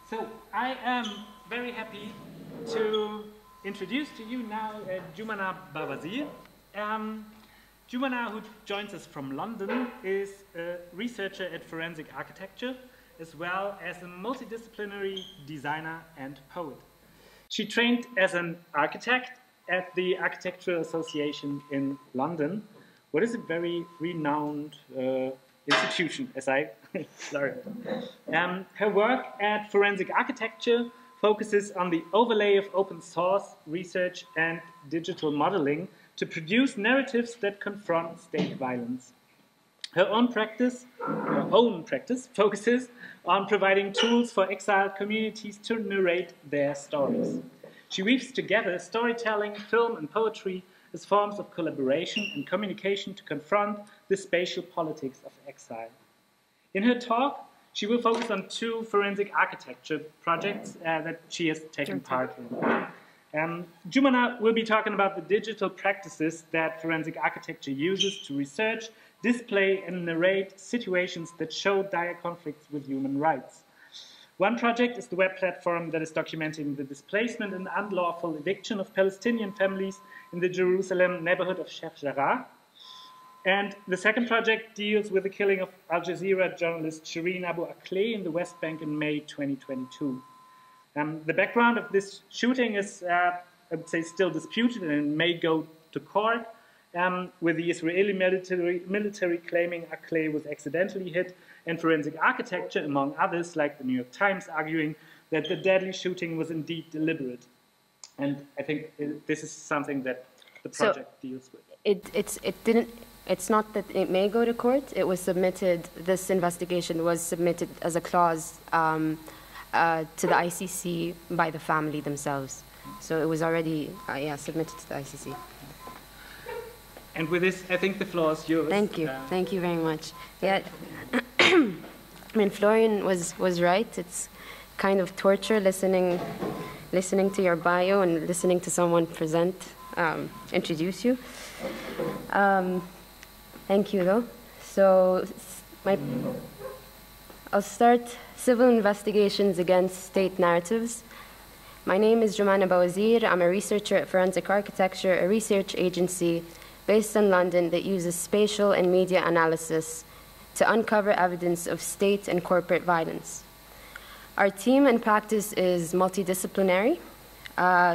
So I am very happy to introduce to you now Jumanah Bawazir. Jumanah, who joins us from London, is a researcher at forensic architecture, as well as a multidisciplinary designer and poet. She trained as an architect at the Architectural Association in London, what is a very renowned institution, as I learned. Her work at forensic architecture focuses on the overlay of open source research and digital modeling to produce narratives that confront state violence. Her own practice focuses on providing tools for exiled communities to narrate their stories. She weaves together storytelling, film, and poetry as forms of collaboration and communication to confront the spatial politics of exile. In her talk, she will focus on two forensic architecture projects that she has taken part in. Jumanah will be talking about the digital practices that forensic architecture uses to research, display, and narrate situations that show dire conflicts with human rights. One project is the web platform that is documenting the displacement and unlawful eviction of Palestinian families in the Jerusalem neighborhood of Sheikh Jarrah. And the second project deals with the killing of Al Jazeera journalist Shireen Abu Akleh in the West Bank in May 2022. The background of this shooting is, I would say, still disputed and may go to court, with the Israeli military claiming Akleh was accidentally hit, and forensic architecture, among others, like the New York Times, arguing that the deadly shooting was indeed deliberate. And I think this is something that the project deals with. It's not that it may go to court. It was submitted. This investigation was submitted as a clause to the ICC by the family themselves. So it was already submitted to the ICC. And with this, I think the floor is yours. Thank you. Thank you very much. Yeah, I mean, Florian was right. It's kind of torture listening to your bio and listening to someone introduce you. Thank you, though. So I'll start civil investigations against state narratives. My name is Jumanah Bawazir. I'm a researcher at Forensic Architecture, a research agency based in London that uses spatial and media analysis to uncover evidence of state and corporate violence. Our team and practice is multidisciplinary.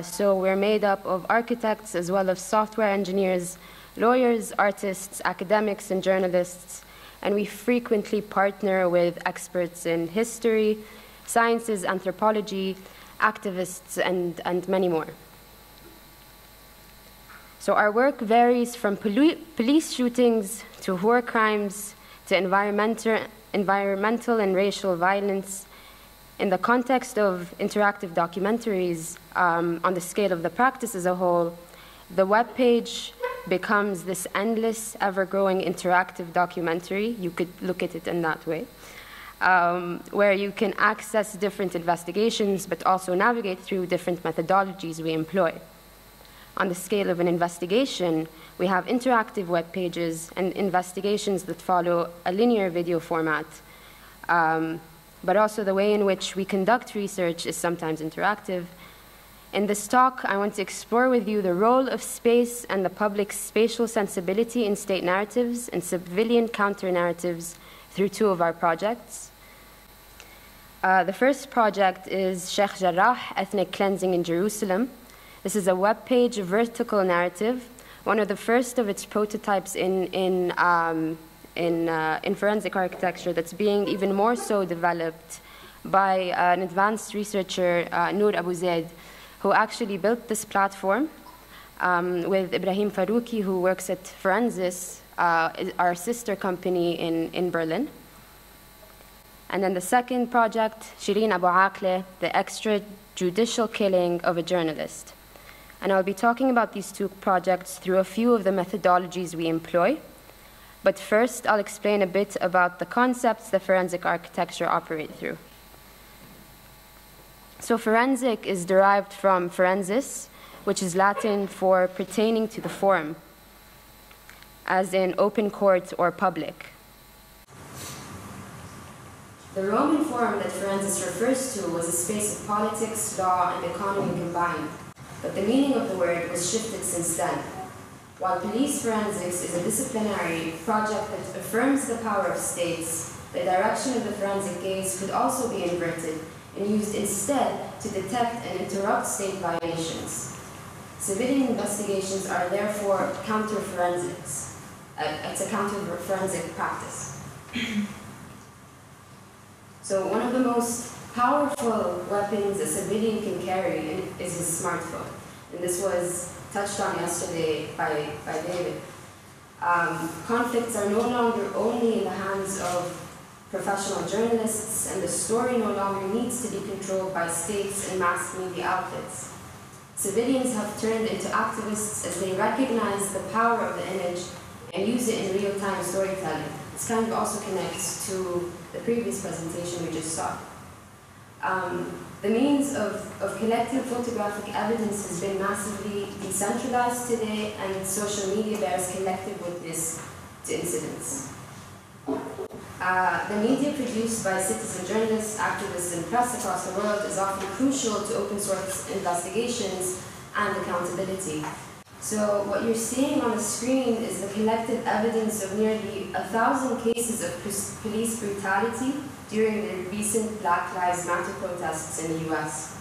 So we're made up of architects as well as software engineers, lawyers, artists, academics, and journalists. And we frequently partner with experts in history, sciences, anthropology, activists, and many more. So our work varies from police shootings to war crimes to environmental and racial violence. In the context of interactive documentaries, on the scale of the practice as a whole, the web page becomes this endless, ever-growing interactive documentary. You could look at it in that way, where you can access different investigations, but also navigate through different methodologies we employ. On the scale of an investigation, we have interactive web pages and investigations that follow a linear video format. But also the way in which we conduct research is sometimes interactive. In this talk, I want to explore with you the role of space and the public's spatial sensibility in state narratives and civilian counter-narratives through two of our projects. The first project is Sheikh Jarrah, Ethnic Cleansing in Jerusalem. This is a web page vertical narrative, one of the first of its prototypes in forensic architecture that's being even more so developed by an advanced researcher, Noor Abu Zaid, who actually built this platform with Ibrahim Farouki, who works at Forensis, our sister company in Berlin. And then the second project, Shireen Abu Akleh, the extrajudicial killing of a journalist. And I'll be talking about these two projects through a few of the methodologies we employ. But first, I'll explain a bit about the concepts that forensic architecture operate through. So forensic is derived from forensis, which is Latin for pertaining to the forum, as in open court or public. The Roman forum that forensics refers to was a space of politics, law, and economy combined, but the meaning of the word was shifted since then. While police forensics is a disciplinary project that affirms the power of states, the direction of the forensic gaze could also be inverted and used instead to detect and interrupt state violations. Civilian investigations are therefore counter-forensics. It's a counter-forensic practice. So one of the most powerful weapons a civilian can carry is his smartphone. And this was touched on yesterday by David. Conflicts are no longer only in the hands of professional journalists, and the story no longer needs to be controlled by states and mass media outlets. Civilians have turned into activists as they recognize the power of the image and use it in real-time storytelling. This kind of also connects to the previous presentation we just saw. The means of collecting photographic evidence has been massively decentralized today, and social media bears collective witness to incidents. The media produced by citizen journalists, activists, and press across the world is often crucial to open source investigations and accountability. So what you're seeing on the screen is the collective evidence of nearly 1,000 cases of police brutality during the recent Black Lives Matter protests in the US.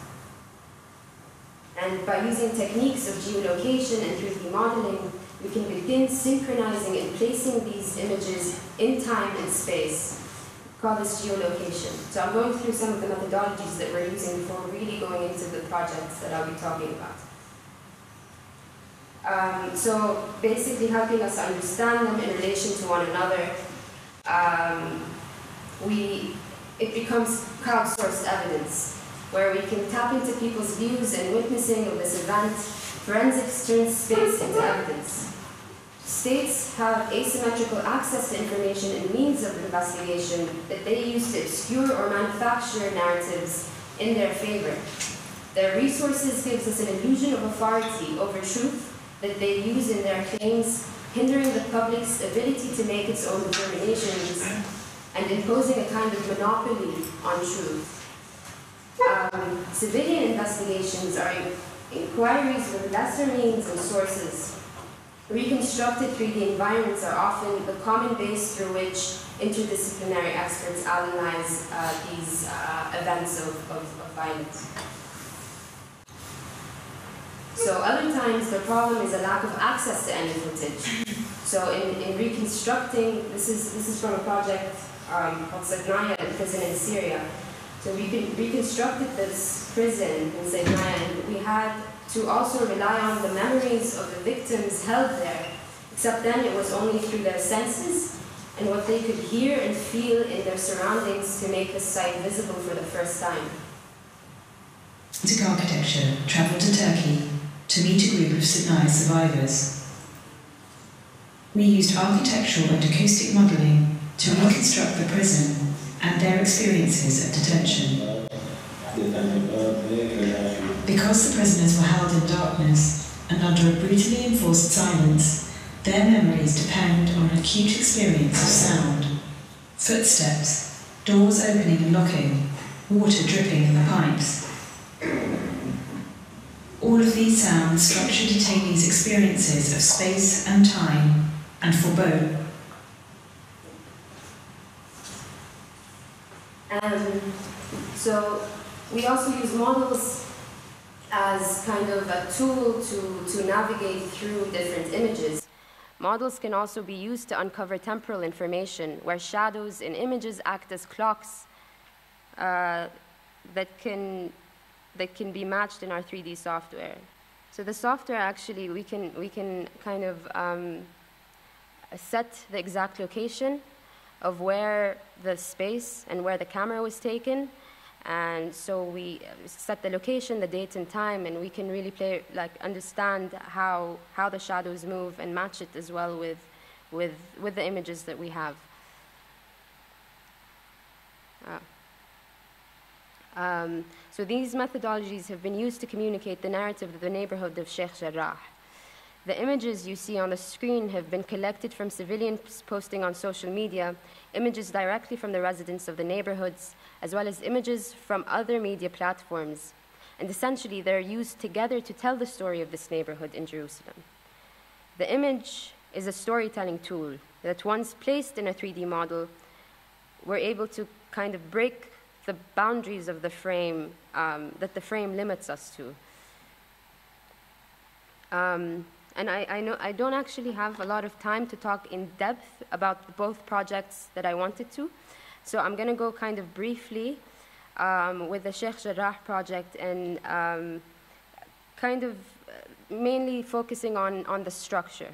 And by using techniques of geolocation and 3D modeling, we can begin synchronizing and placing these images in time and space. We call this geolocation. So I'm going through some of the methodologies that we're using before really going into the projects that I'll be talking about. So basically helping us understand them in relation to one another, it becomes crowdsourced evidence, where we can tap into people's views and witnessing of this event. Forensics turns space into evidence. States have asymmetrical access to information and means of investigation that they use to obscure or manufacture narratives in their favor. Their resources gives us an illusion of authority over truth that they use in their claims, hindering the public's ability to make its own determinations and imposing a kind of monopoly on truth. Civilian investigations are inquiries with lesser means and sources. Reconstructed 3D environments are often the common base through which interdisciplinary experts analyze these events of violence. So other times the problem is a lack of access to any footage. So in reconstructing, this is from a project called Jumanah, a prison in Syria. So we reconstructed this prison in Jumanah, and we had to also rely on the memories of the victims held there, except then it was only through their senses and what they could hear and feel in their surroundings to make the site visible for the first time. Forensic architecture travelled to Turkey to meet a group of Jumanah survivors. We used architectural and acoustic modelling to reconstruct the prison and their experiences of detention. Because the prisoners were held in darkness and under a brutally enforced silence, their memories depend on an acute experience of sound. Footsteps, doors opening and locking, water dripping in the pipes. All of these sounds structure detainees' experiences of space and time, and forebode. So we also use models as kind of a tool to navigate through different images. Models can also be used to uncover temporal information, where shadows in images act as clocks that can be matched in our 3D software. So the software actually, we can kind of set the exact location of where the space and where the camera was taken, and so we set the location, the date and time, and we can really understand how the shadows move and match it as well with the images that we have. So these methodologies have been used to communicate the narrative of the neighborhood of Sheikh Jarrah. The images you see on the screen have been collected from civilians posting on social media, images directly from the residents of the neighborhoods, as well as images from other media platforms. And essentially, they're used together to tell the story of this neighborhood in Jerusalem. The image is a storytelling tool that once placed in a 3D model, we're able to kind of break the boundaries of the frame that the frame limits us to. And I don't actually have a lot of time to talk in depth about both projects that I wanted to. So I'm going to go kind of briefly with the Sheikh Jarrah project and kind of mainly focusing on the structure.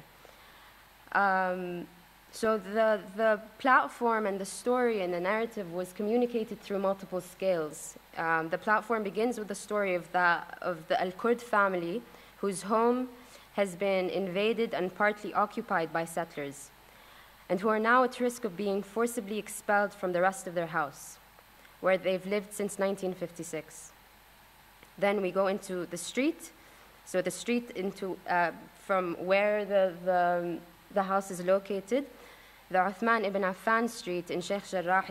So the platform and the story and the narrative was communicated through multiple scales. The platform begins with the story of the Al-Kurd family, whose home has been invaded and partly occupied by settlers, and who are now at risk of being forcibly expelled from the rest of their house, where they've lived since 1956. Then we go into the street. So the street into from where the house is located. The Uthman ibn Affan Street in Sheikh Jarrah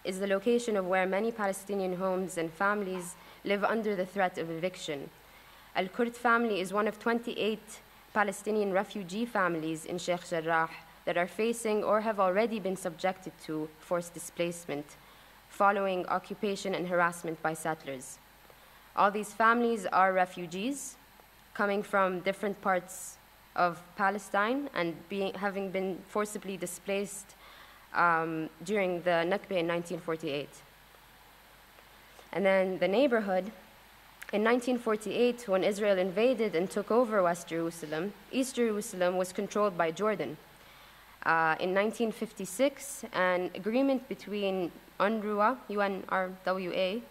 is the location of where many Palestinian homes and families live under the threat of eviction. Al-Kurd family is one of 28 Palestinian refugee families in Sheikh Jarrah that are facing or have already been subjected to forced displacement following occupation and harassment by settlers. All these families are refugees coming from different parts of Palestine and having been forcibly displaced during the Nakba in 1948. And then the neighborhood, in 1948, when Israel invaded and took over West Jerusalem, East Jerusalem was controlled by Jordan. In 1956, an agreement between UNRWA, UNRWA,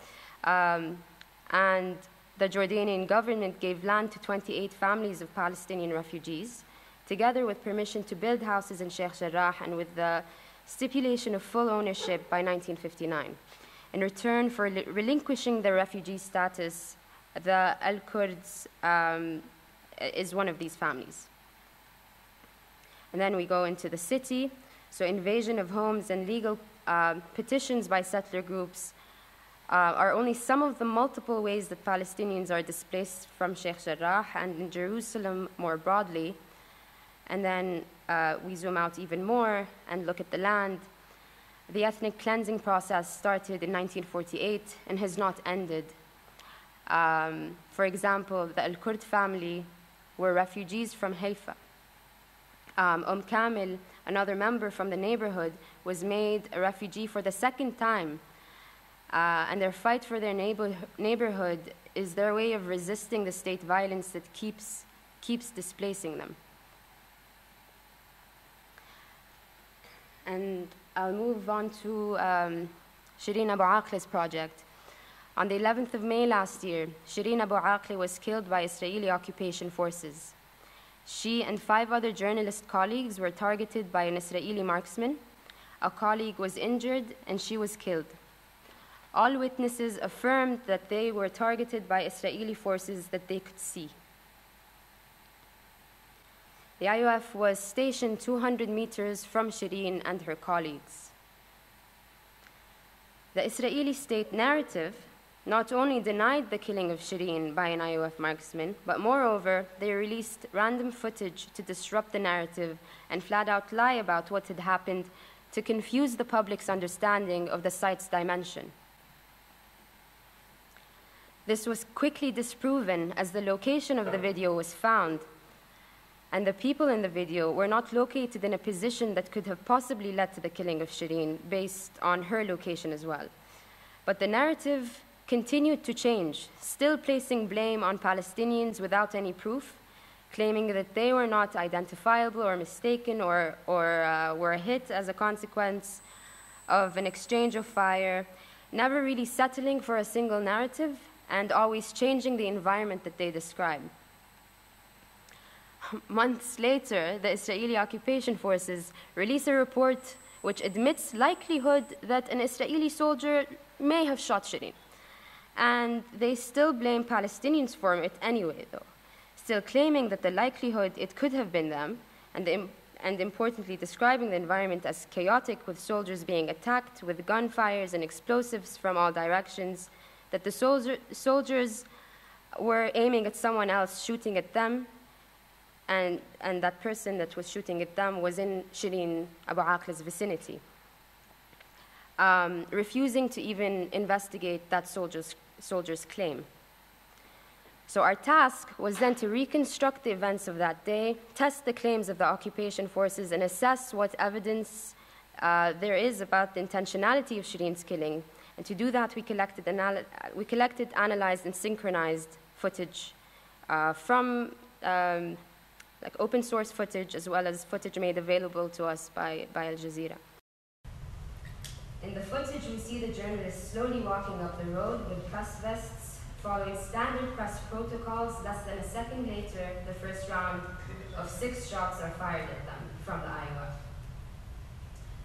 and the Jordanian government gave land to 28 families of Palestinian refugees, together with permission to build houses in Sheikh Jarrah and with the stipulation of full ownership by 1959. In return for relinquishing their refugee status, the Al-Kurds is one of these families. And then we go into the city. So invasion of homes and legal petitions by settler groups are only some of the multiple ways that Palestinians are displaced from Sheikh Jarrah and in Jerusalem more broadly. And then we zoom out even more and look at the land. The ethnic cleansing process started in 1948 and has not ended. For example, the Al-Kurd family were refugees from Haifa. Kamil, another member from the neighborhood, was made a refugee for the second time. And their fight for their neighborhood is their way of resisting the state violence that keeps displacing them. And I'll move on to Shireen Abu Aqle's project. On the 11th of May last year, Shireen Abu Aqle was killed by Israeli occupation forces. She and 5 other journalist colleagues were targeted by an Israeli marksman. A colleague was injured and she was killed. All witnesses affirmed that they were targeted by Israeli forces that they could see. The IOF was stationed 200 meters from Shireen and her colleagues. The Israeli state narrative not only denied the killing of Shireen by an IOF marksman, but moreover, they released random footage to disrupt the narrative and flat out lie about what had happened to confuse the public's understanding of the site's dimension. This was quickly disproven as the location of the video was found, and the people in the video were not located in a position that could have possibly led to the killing of Shireen based on her location as well. But the narrative continued to change, still placing blame on Palestinians without any proof, claiming that they were not identifiable or mistaken or were hit as a consequence of an exchange of fire, never really settling for a single narrative and always changing the environment that they describe. Months later, the Israeli occupation forces release a report which admits likelihood that an Israeli soldier may have shot Shireen. And they still blame Palestinians for it anyway, though, still claiming that the likelihood it could have been them, and importantly describing the environment as chaotic, with soldiers being attacked with gunfires and explosives from all directions, that the soldiers were aiming at someone else, shooting at them, and that person that was shooting at them was in Shireen Abu Aqla's vicinity, refusing to even investigate that soldier's claim. So our task was then to reconstruct the events of that day, test the claims of the occupation forces, and assess what evidence there is about the intentionality of Shireen's killing. And to do that, we collected, analyzed, and synchronized footage from like open source footage, as well as footage made available to us by Al Jazeera. In the footage, we see the journalists slowly walking up the road with press vests, following standard press protocols. Less than a second later, the first round of 6 shots are fired at them from the Iowa.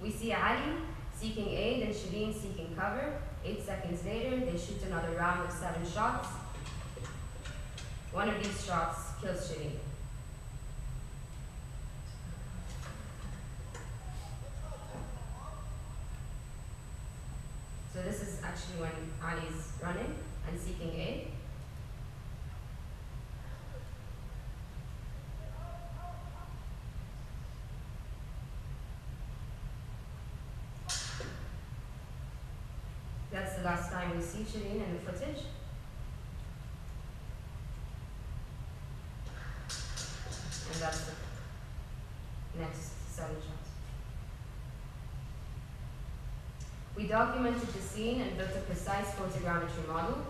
We see Ali seeking aid and Shireen seeking cover. 8 seconds later, they shoot another round of 7 shots. One of these shots kills Shireen. So this is actually when Ali's running and seeking aid. That's the last time we see Shireen in the footage. And that's the next 7 shots. We documented the scene and built a precise photogrammetry model.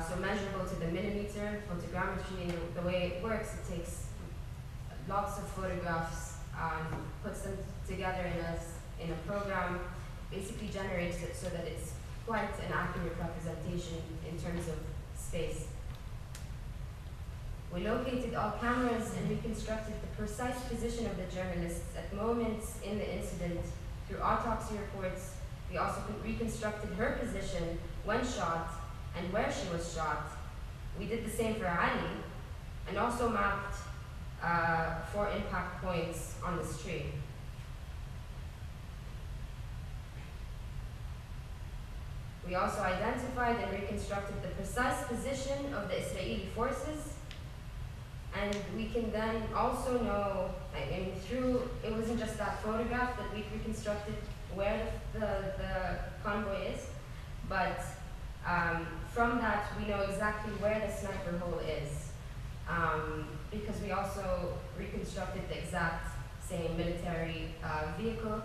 So measurable to the millimeter. Photogrammetry, the way it works, it takes lots of photographs, puts them together in a program, basically generates it so that it's quite an accurate representation in terms of space. We located all cameras and reconstructed the precise position of the journalists at moments in the incident. Through autopsy reports, we also reconstructed her position when shot and where she was shot. We did the same for Ali, and also mapped 4 impact points on this tree. We also identified and reconstructed the precise position of the Israeli forces, and we can then also know, it wasn't just that photograph that we reconstructed where the convoy is, but from that we know exactly where the sniper hole is, because we also reconstructed the exact same military vehicle,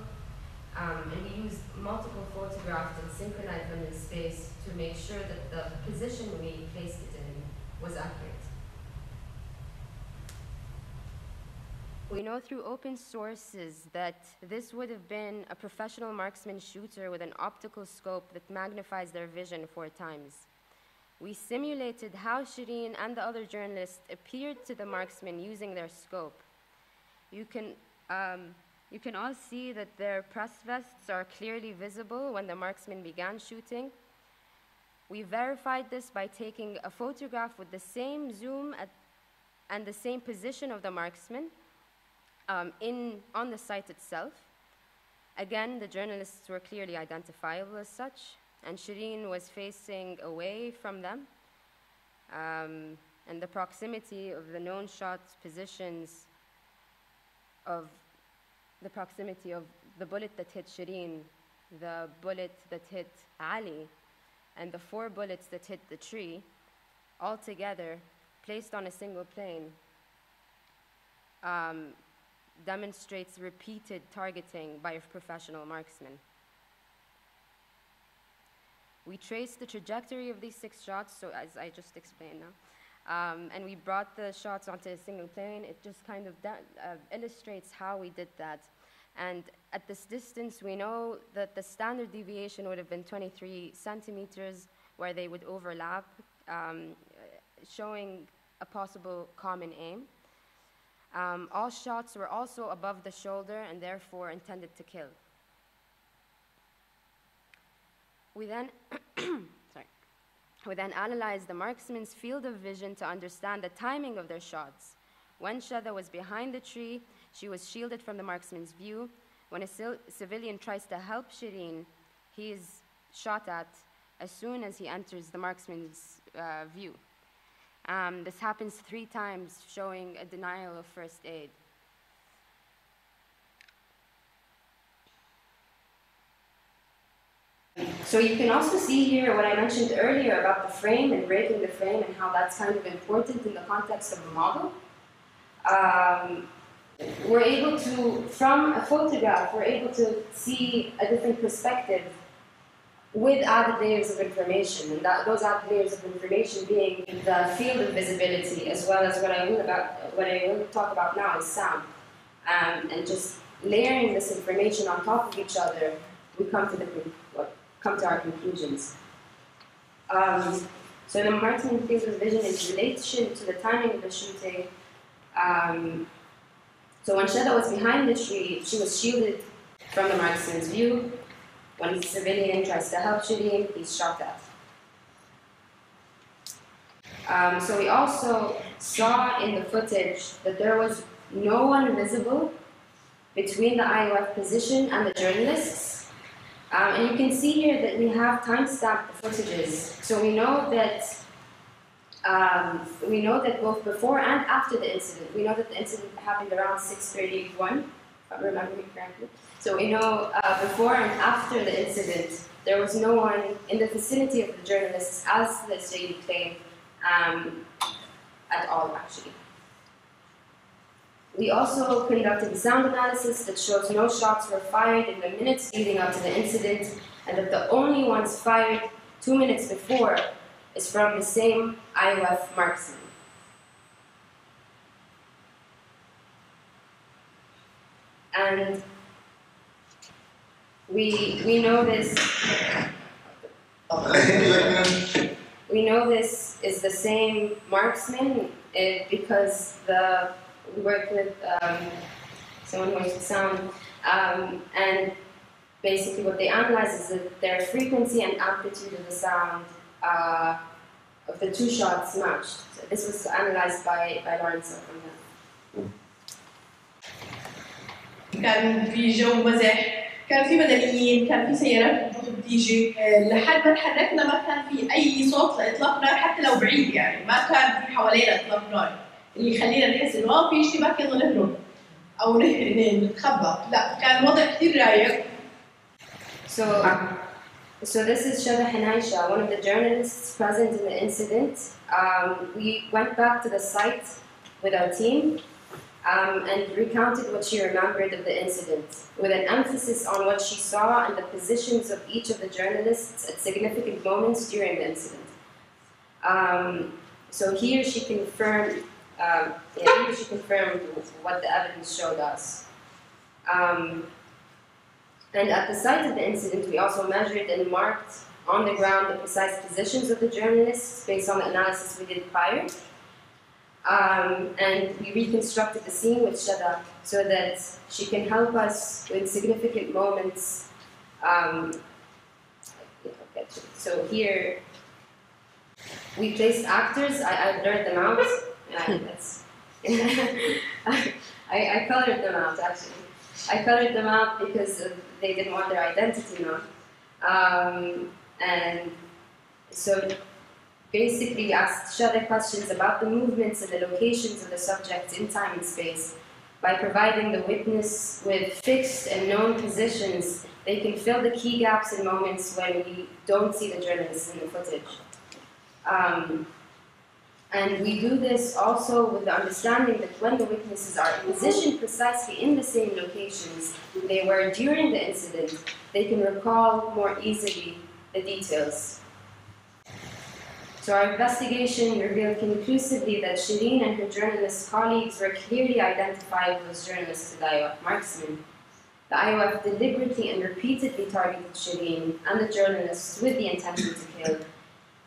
and we used multiple photographs and synchronized them in space to make sure that the position we placed it in was accurate. We know through open sources that this would have been a professional marksman shooter with an optical scope that magnifies their vision 4 times. We simulated how Shireen and the other journalists appeared to the marksman using their scope. You can all see that their press vests are clearly visible when the marksman began shooting. We verified this by taking a photograph with the same zoom and the same position of the marksman on the site itself. Again, the journalists were clearly identifiable as such, and Shireen was facing away from them. And the proximity of the known shot positions of the proximity of the bullet that hit Shireen, the bullet that hit Ali, and the 4 bullets that hit the tree, all together, placed on a single plane, demonstrates repeated targeting by a professional marksman. We traced the trajectory of these 6 shots, so as I just explained now, and we brought the shots onto a single plane. It just kind of illustrates how we did that. And at this distance, we know that the standard deviation would have been 23 centimeters, where they would overlap, showing a possible common aim. All shots were also above the shoulder and therefore intended to kill. We then We then analyzed the marksman's field of vision to understand the timing of their shots. When Shada was behind the tree, she was shielded from the marksman's view. When a civilian tries to help Shireen, he is shot at as soon as he enters the marksman's view. This happens 3 times, showing a denial of first aid. So you can also see here what I mentioned earlier about the frame and breaking the frame and how that's kind of important in the context of a model. We're able to, from a photograph, we're able to see a different perspective with added layers of information, and those added layers of information being the field of visibility, as well as what I will talk about now is sound. And just layering this information on top of each other, we come to our conclusions. So the marksman field of vision is relation to the timing of the shooting. So when Shada was behind the tree, she was shielded from the marksman's view. When a civilian tries to help Shireen, he's shot at. So we also saw in the footage that there was no one visible between the IOF position and the journalists. And you can see here that we have time-stamped footages. So we know that both before and after the incident, we know that the incident happened around 6:31, if I'm remembering correctly. So we know before and after the incident, there was no one in the vicinity of the journalists, as the Israeli claimed, at all, actually. We also conducted a sound analysis that shows no shots were fired in the minutes leading up to the incident, and that the only ones fired 2 minutes before is from the same IOF marksman. And we know this. We know this is the same marksman because we worked with someone who works with sound, and basically what they analyze is that their frequency and amplitude of the sound of the 2 shots matched. So this was analyzed by Lawrence from them. كان في جو مزح، كان في مدنيين، كان في سيارات بتيجي، لحد ما تحركنا ما كان في أي صوت لإطلاق نار حتى لو بعيد، يعني ما كان في حوالينا إطلاق نار اللي يخلينا نحس إنه في اشتباك يلا نهرب أو نتخبى، لا كان الوضع كثير رايق. So this is Shada Hanaisha, one of the journalists present in the incident. We went back to the site with our team and recounted what she remembered of the incident, with an emphasis on what she saw and the positions of each of the journalists at significant moments during the incident. So here she confirmed what the evidence showed us. And at the site of the incident, we also measured and marked on the ground the precise positions of the journalists based on the analysis we did prior. And we reconstructed the scene with Shada so that she can help us with significant moments. So here, we placed actors. I blurred them out. I colored them out, actually. I colored them out because they didn't want their identity known. And so basically asked Shada questions about the movements and the locations of the subjects in time and space. By providing the witness with fixed and known positions, they can fill the key gaps in moments when we don't see the journalists in the footage. And we do this also with the understanding that when the witnesses are positioned precisely in the same locations they were during the incident, they can recall more easily the details. So our investigation revealed conclusively that Shireen and her journalist colleagues were clearly identified as journalists to the IOF marksman. The IOF deliberately and repeatedly targeted Shireen and the journalists with the intention to kill.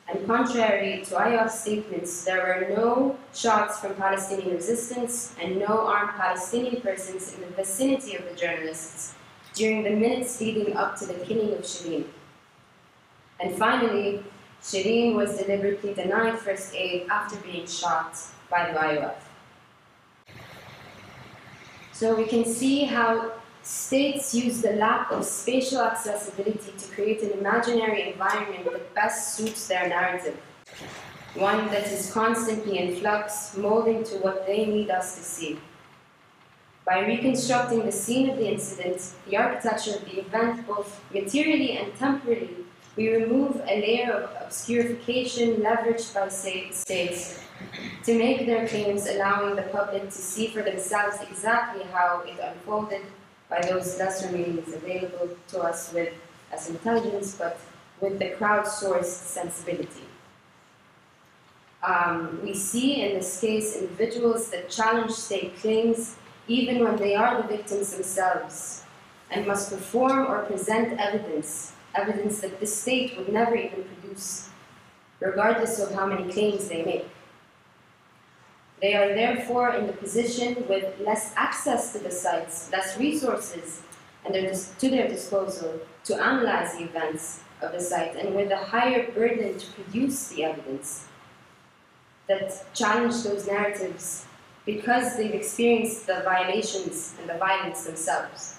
And contrary to IOF's statements, there were no shots from Palestinian resistance and no armed Palestinian persons in the vicinity of the journalists during the minutes leading up to the killing of Shireen. And finally, Shireen was deliberately denied first aid after being shot by the IOF. So we can see how states use the lack of spatial accessibility to create an imaginary environment that best suits their narrative, one that is constantly in flux, molding to what they need us to see. By reconstructing the scene of the incident, the architecture of the event, both materially and temporally, we remove a layer of obscurification leveraged by states to make their claims, allowing the public to see for themselves exactly how it unfolded by those lesser means available to us as intelligence, but with the crowdsourced sensibility. We see in this case individuals that challenge state claims even when they are the victims themselves, and must perform or present evidence that the state would never even produce, regardless of how many claims they make. They are therefore in the position with less access to the sites, less resources to their disposal to analyze the events of the site, and with a higher burden to produce the evidence that challenge those narratives because they've experienced the violations and the violence themselves.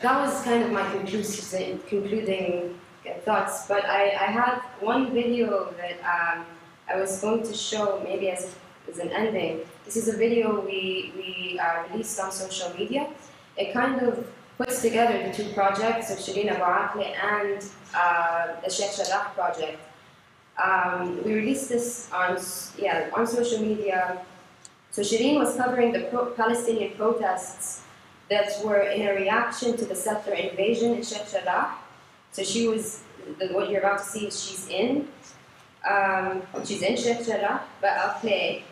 That was kind of my concluding thoughts, but I had one video that I was going to show maybe as an ending. This is a video we released on social media. It kind of puts together the two projects of Shireen Abu Akleh and the Sheikh Jarrah project. We released this on social media. So Shireen was covering the Palestinian protests that were in a reaction to the settler invasion in Sheikh Jarrah. So she was, what you're about to see is she's in Sheikh Jarrah, but I'll play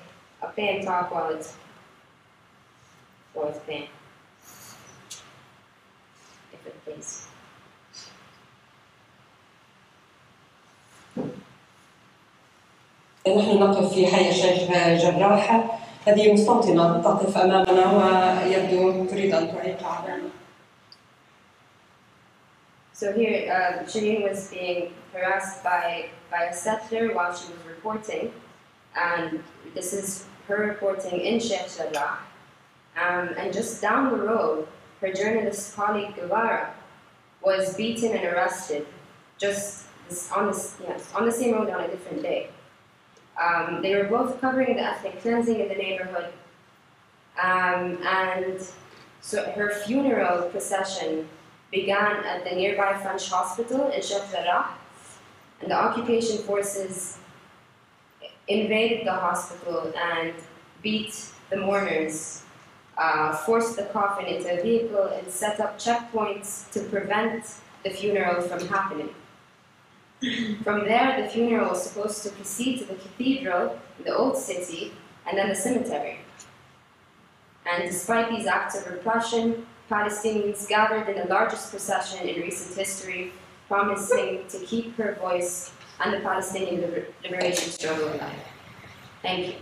and talk while it's playing. If it plays. نحن نقف في حي الشيخ جراح. هذه مستوطنة تقف أمامنا ويبدو تريد أن تعيق علينا. So here, Shireen was being harassed by a settler while she was reporting, and this is her reporting in Sheikh Jarrah. And just down the road, her journalist colleague Guevara was beaten and arrested, just on the same road on a different day. They were both covering the ethnic cleansing in the neighborhood, and so her funeral procession began at the nearby French hospital in Sheikh Jarrah, and the occupation forces invaded the hospital and beat the mourners, forced the coffin into a vehicle, and set up checkpoints to prevent the funeral from happening. From there, the funeral was supposed to proceed to the cathedral in the Old City and then the cemetery. And despite these acts of repression, Palestinians gathered in the largest procession in recent history, promising to keep her voice and the Palestinian liberation struggle alive. Thank you.